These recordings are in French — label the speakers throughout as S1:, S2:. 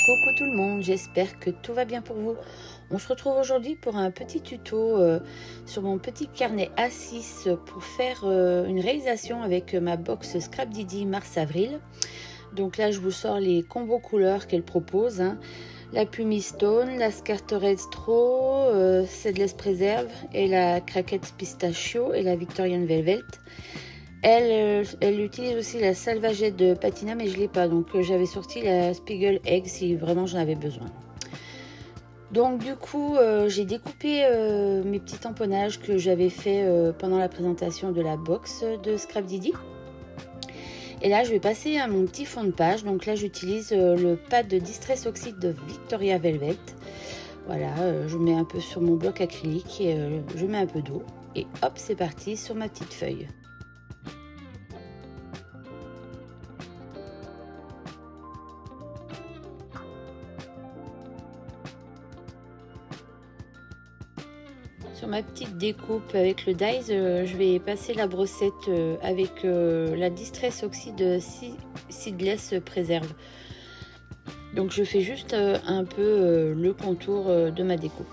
S1: Coucou tout le monde, j'espère que tout va bien pour vous. On se retrouve aujourd'hui pour un petit tuto sur mon petit carnet A6 pour faire une réalisation avec ma box Scrap Didi mars-avril. Donc là je vous sors les combos couleurs qu'elle propose, hein. La Pumice Stone, la Scarteret Straw, Seedless Preserve et la Cracked Pistachio et la Victorian Velvet. Elle utilise aussi la Salvagette de Patina, mais je ne l'ai pas. Donc j'avais sorti la Spiegel Egg si vraiment j'en avais besoin. Donc du coup, j'ai découpé mes petits tamponnages que j'avais fait pendant la présentation de la box de Scrap Didi. Et là, je vais passer à mon petit fond de page. Donc là, j'utilise le pad de Distress Oxide de Victoria Velvet. Voilà, je mets un peu sur mon bloc acrylique et je mets un peu d'eau. Et hop, c'est parti sur ma petite feuille. Sur ma petite découpe avec le dies, je vais passer la brossette avec la Distress Oxide Seedless Preserve. Donc je fais juste un peu le contour de ma découpe.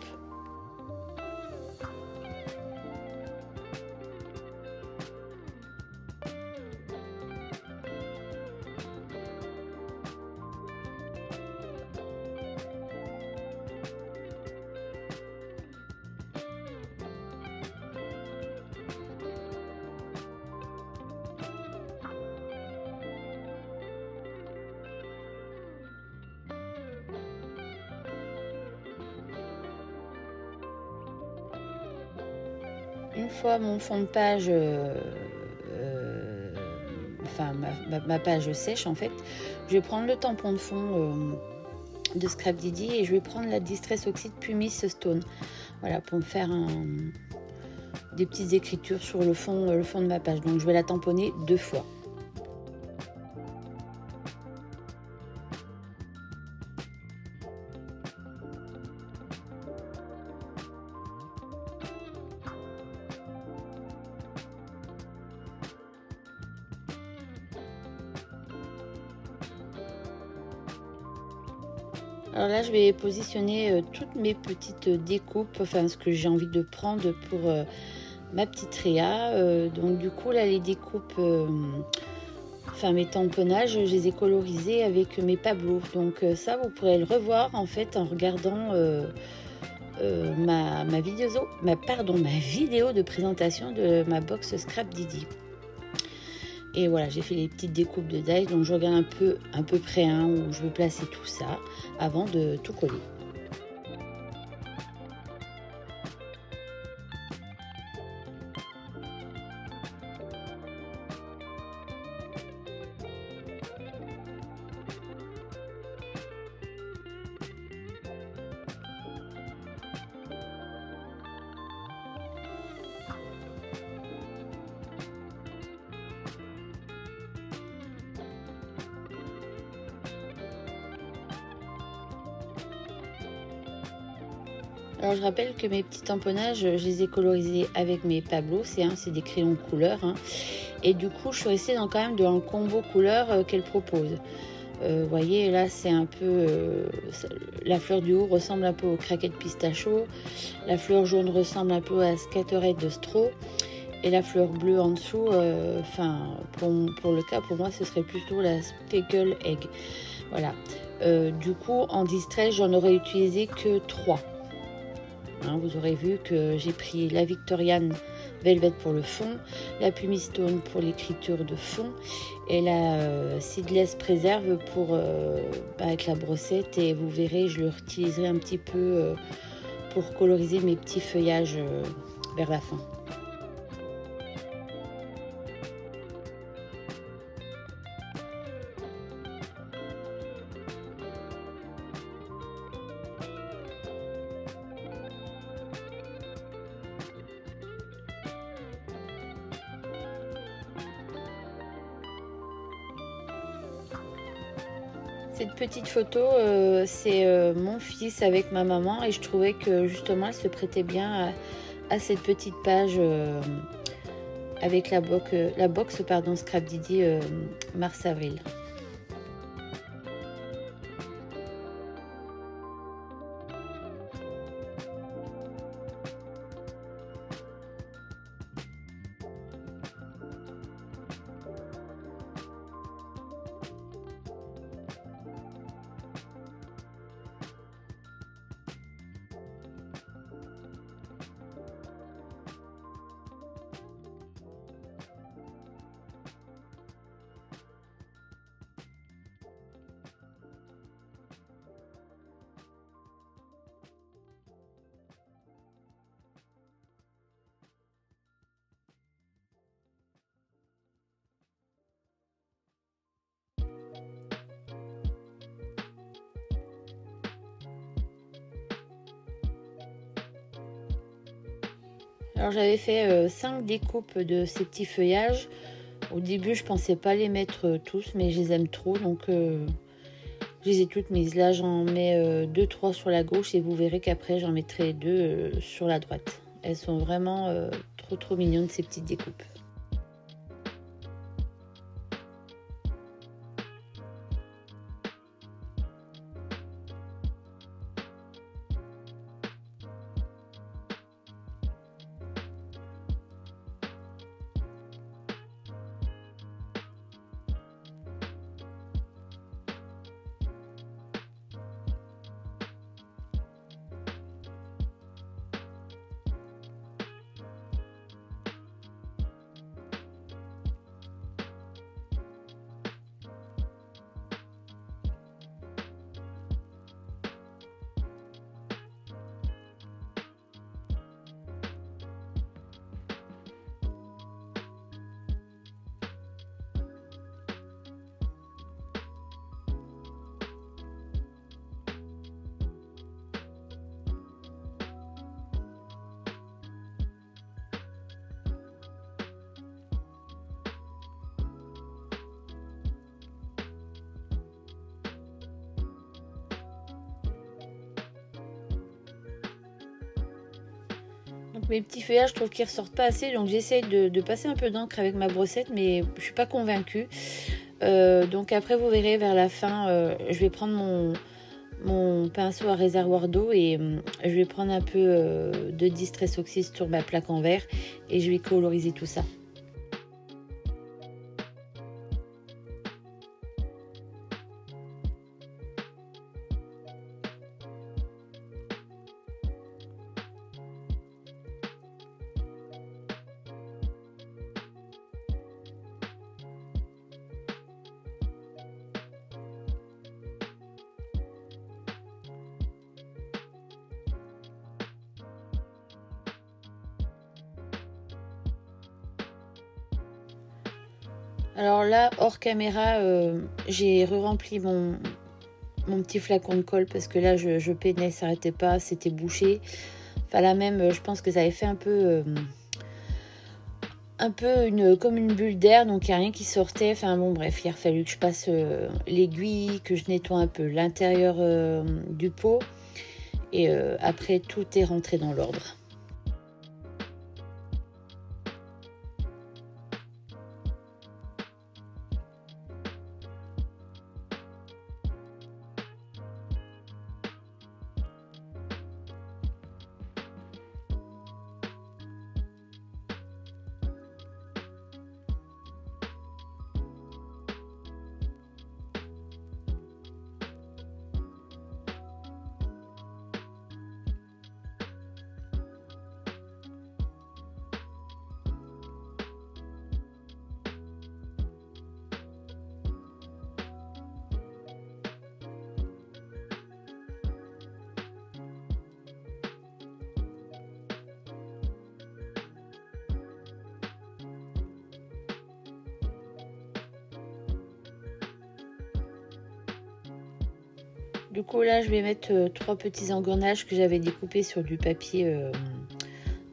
S1: Une fois mon fond de page, enfin ma page sèche en fait, je vais prendre le tampon de fond de Scrap Didi et je vais prendre la Distress Oxide Pumice Stone. Voilà, pour me faire des petites écritures sur le fond de ma page. Donc je vais la tamponner 2 fois. Alors là, je vais positionner toutes mes petites découpes, enfin ce que j'ai envie de prendre pour ma petite réa. Donc du coup, là, les découpes, enfin mes tamponnages, je les ai colorisés avec mes Pablo. Donc ça, vous pourrez le revoir en fait en regardant ma vidéo de présentation de ma box Scrap Didi. Et voilà, j'ai fait les petites découpes de dies, donc je regarde un peu près où je veux placer tout ça avant de tout coller. Alors je rappelle que mes petits tamponnages, je les ai colorisés avec mes Pablo, c'est des crayons couleur, hein. Et du coup je suis restée quand même dans le combo couleur qu'elle propose. Vous voyez là c'est un peu, la fleur du haut ressemble un peu au Cracked Pistachio, la fleur jaune ressemble un peu à Scarteret de Straw, et la fleur bleue en dessous, pour le cas pour moi ce serait plutôt la Spiegel Egg. Voilà, du coup en distress j'en aurais utilisé que 3. Hein, vous aurez vu que j'ai pris la Victorian Velvet pour le fond, la Pumice Stone pour l'écriture de fond et la Seedless Preserve pour avec la brossette, et vous verrez je le réutiliserai un petit peu pour coloriser mes petits feuillages vers la fin. Cette petite photo, c'est mon fils avec ma maman, et je trouvais que justement elle se prêtait bien à cette petite page avec la box Scrap Didi mars-avril. Alors j'avais fait 5 découpes de ces petits feuillages. Au début je pensais pas les mettre tous, mais je les aime trop, donc je les ai toutes mises. Là j'en mets 2-3 sur la gauche et vous verrez qu'après j'en mettrai 2 sur la droite. Elles sont vraiment trop mignonnes ces petites découpes. Donc mes petits feuillages, je trouve qu'ils ressortent pas assez, donc j'essaye de passer un peu d'encre avec ma brossette, mais je suis pas convaincue. Donc après vous verrez vers la fin, je vais prendre mon pinceau à réservoir d'eau et je vais prendre un peu de Distress Oxys sur ma plaque en verre et je vais coloriser tout ça. Alors là, hors caméra, j'ai re-rempli mon petit flacon de colle parce que là, je peinais, ça n'arrêtait pas, c'était bouché. Enfin là même, je pense que ça avait fait un peu comme une bulle d'air, donc il n'y a rien qui sortait. Enfin bon, bref, il a fallu que je passe l'aiguille, que je nettoie un peu l'intérieur du pot. Et après, tout est rentré dans l'ordre. Du coup là je vais mettre 3 petits engrenages que j'avais découpés sur du papier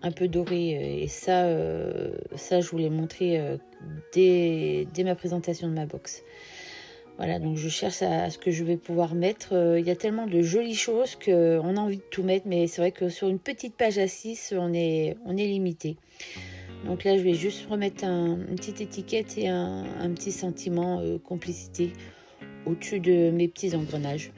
S1: un peu doré, et ça je vous l'ai montré dès ma présentation de ma box. Voilà, donc je cherche à ce que je vais pouvoir mettre. Il y a tellement de jolies choses qu'on a envie de tout mettre, mais c'est vrai que sur une petite page à 6 on est limité. Donc là je vais juste remettre une petite étiquette et un petit sentiment complicité au-dessus de mes petits engrenages.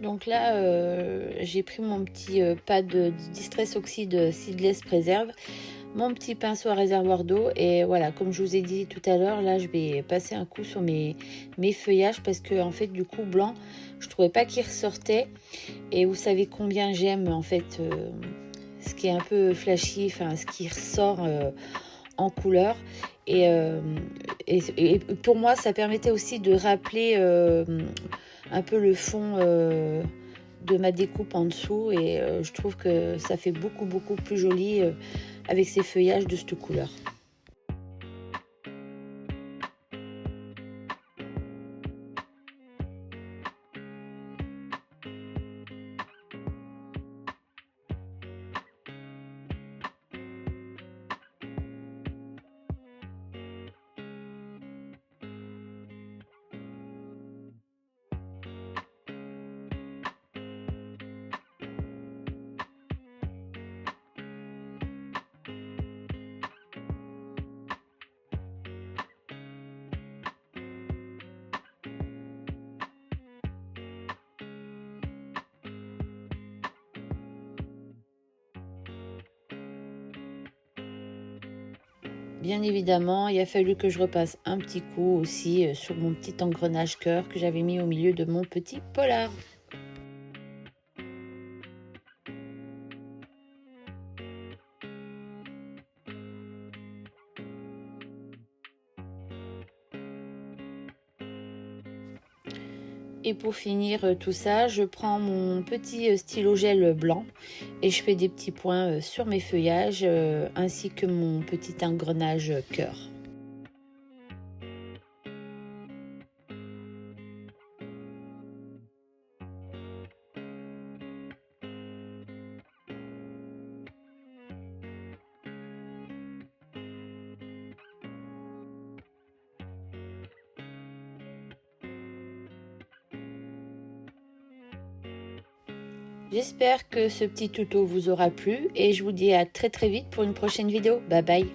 S1: Donc là, j'ai pris mon petit pad de Distress Oxide Seedless Preserve, mon petit pinceau à réservoir d'eau, et voilà, comme je vous ai dit tout à l'heure, là je vais passer un coup sur mes feuillages, parce que en fait du coup blanc, je trouvais pas qu'il ressortait. Et vous savez combien j'aime en fait ce qui est un peu flashy, enfin ce qui ressort en couleur. Et pour moi, ça permettait aussi de rappeler un peu le fond de ma découpe en dessous. Et je trouve que ça fait beaucoup plus joli avec ces feuillages de cette couleur. Bien évidemment, il a fallu que je repasse un petit coup aussi sur mon petit engrenage cœur que j'avais mis au milieu de mon petit polar. Et pour finir tout ça, je prends mon petit stylo gel blanc et je fais des petits points sur mes feuillages ainsi que mon petit engrenage cœur. J'espère que ce petit tuto vous aura plu et je vous dis à très vite pour une prochaine vidéo. Bye bye.